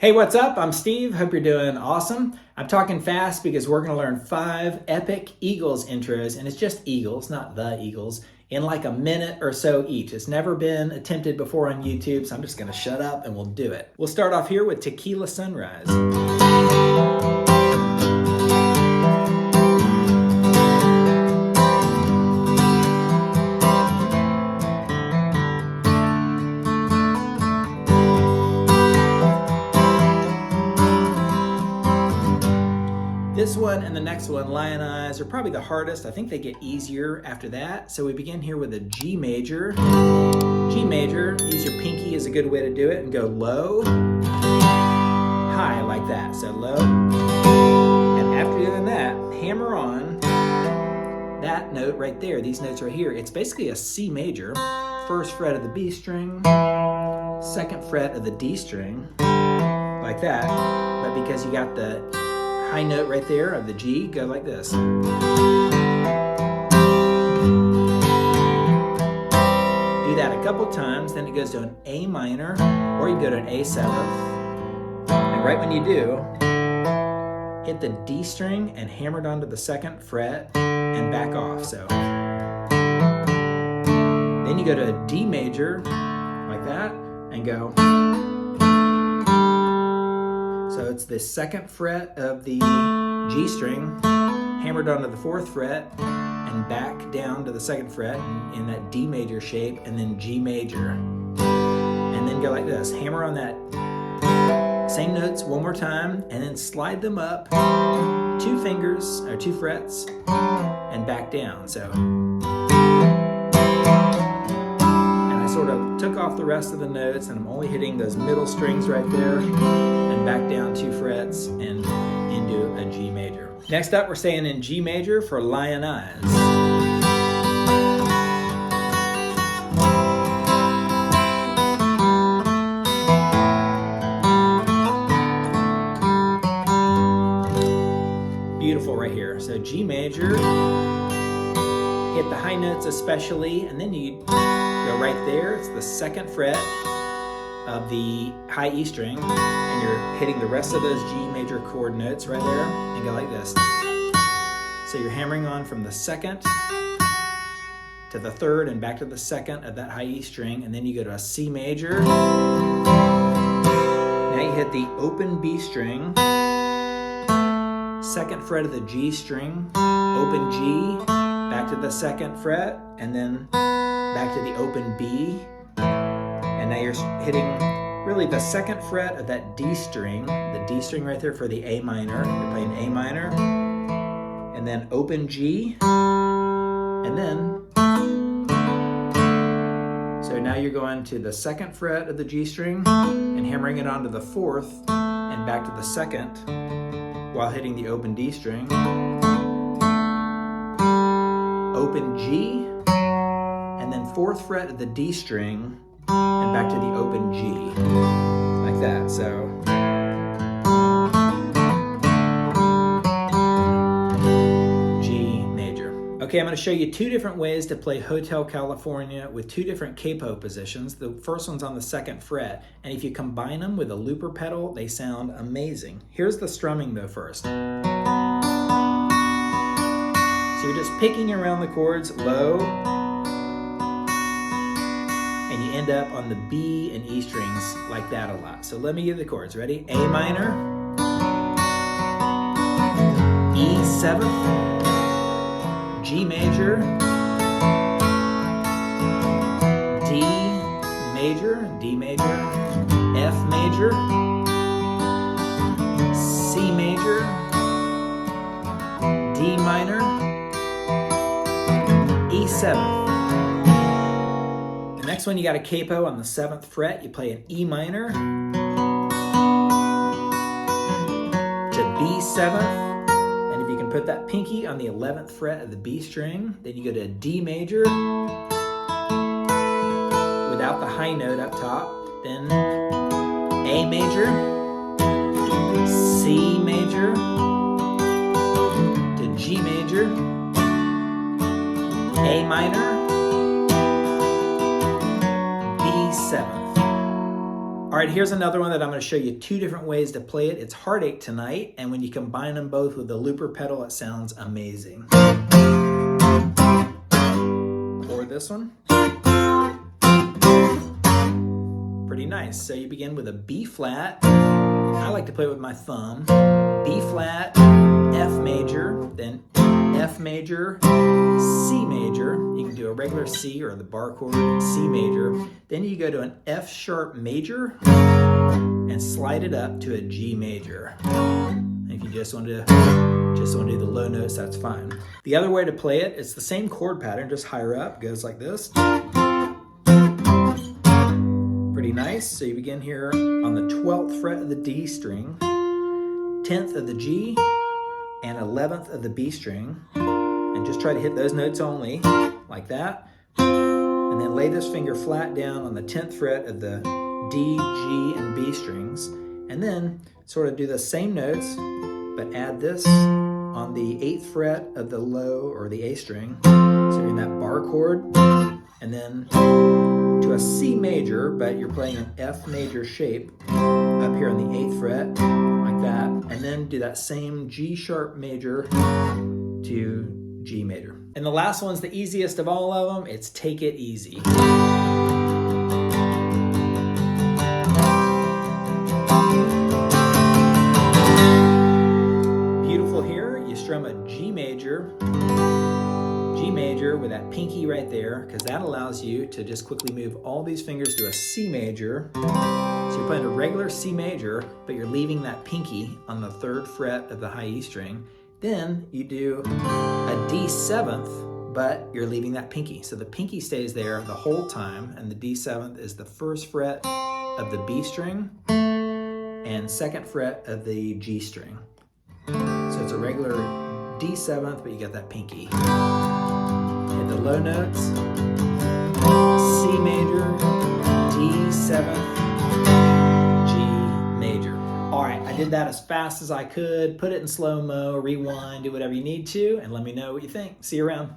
Hey, what's up? I'm Steve. Hope you're doing awesome. I'm talking fast because we're going to learn 5 epic Eagles intros, and it's just Eagles, not the Eagles, in like a minute or so each. It's never been attempted before on YouTube, so I'm just going to shut up and we'll do it. We'll start off here with Tequila Sunrise. This one and the next one, Lyin, are probably the hardest. I think they get easier after that. So we begin here with a G major. G major, use your pinky is a good way to do it, and go low, high like that. So low. And after doing that, hammer on that note right there, these notes right here. It's basically a C major, first fret of the B string, second fret of the D string, like that. But because you got the high note right there of the G, go like this. Do that a couple times, then it goes to an A minor, or you go to an A7. And right when you do, hit the D string and hammer it onto the second fret and back off. So then you go to a D major, like that, and go. So it's the second fret of the G string, hammered onto the 4th fret, and back down to the 2nd fret in that D major shape, and then G major. And then go like this, hammer on that same notes one more time, and then slide them up 2 fingers, or 2 frets, and back down. So, and I sort of took off the rest of the notes, and I'm only hitting those middle strings right there, and back down 2 frets and into a G major. Next up, we're staying in G major for Lyin. Beautiful right here. So G major, hit the high notes especially, and then you go right there. It's the 2nd fret of the high E string, and you're hitting the rest of those G major chord notes right there, and go like this. So you're hammering on from the 2nd to the 3rd and back to the 2nd of that high E string, and then you go to a C major. Now you hit the open B string, 2nd fret of the G string, open G, back to the 2nd fret, and then back to the open B. And now you're hitting really the 2nd fret of that D string, the D string right there for the A minor. You're playing A minor, and then open G, and then, so now you're going to the 2nd fret of the G string and hammering it onto the 4th and back to the 2nd while hitting the open D string, open G, and then 4th fret of the D string, and back to the open G, like that. So G major. Okay, I'm going to show you 2 different ways to play Hotel California with 2 different capo positions. The first one's on the 2nd fret, and if you combine them with a looper pedal, they sound amazing. Here's the strumming though first. So you're just picking around the chords low, and you end up on the B and E strings like that a lot. So let me give the chords. Ready? A minor, E7, G major, D major, D major, F major, C major, D minor, E7. Next one, you got a capo on the 7th fret. You play an E minor to B7, and if you can put that pinky on the 11th fret of the B string, then you go to a D major without the high note up top, then A major, C major to G major, A minor, 7th. All right, here's another one that I'm going to show you 2 different ways to play it. It's Heartache Tonight, and when you combine them both with the looper pedal, it sounds amazing. Or this one. Pretty nice. So you begin with a B flat. I like to play with my thumb. B flat, F major, then F major, C major. You can do a regular C or the bar chord, C major. Then you go to an F sharp major and slide it up to a G major. If you just want to do the low notes, that's fine. The other way to play it, it's the same chord pattern, just higher up. Goes like this. Pretty nice. So you begin here on the 12th fret of the D string, 10th of the G, and 11th of the B string, and just try to hit those notes only, like that. And then lay this finger flat down on the 10th fret of the D, G, and B strings, and then sort of do the same notes, but add this on the 8th fret of the low or the A string. So you're in that bar chord, and then to a C major, but you're playing an F major shape up here on the 8th fret, like that, and then do that same G sharp major to G major. And the last one's the easiest of all of them. It's Take It Easy. Beautiful here, you strum a G major with that pinky right there, because that allows you to just quickly move all these fingers to a C major. So you're playing a regular C major, but you're leaving that pinky on the 3rd fret of the high E string. Then you do a D7th, but you're leaving that pinky. So the pinky stays there the whole time, and the D7th is the 1st fret of the B string and 2nd fret of the G string. So it's a regular D7th, but you got that pinky. Hit the low notes, C major, D7th, G major. All right, I did that as fast as I could. Put it in slow-mo, rewind, do whatever you need to, and let me know what you think. See you around.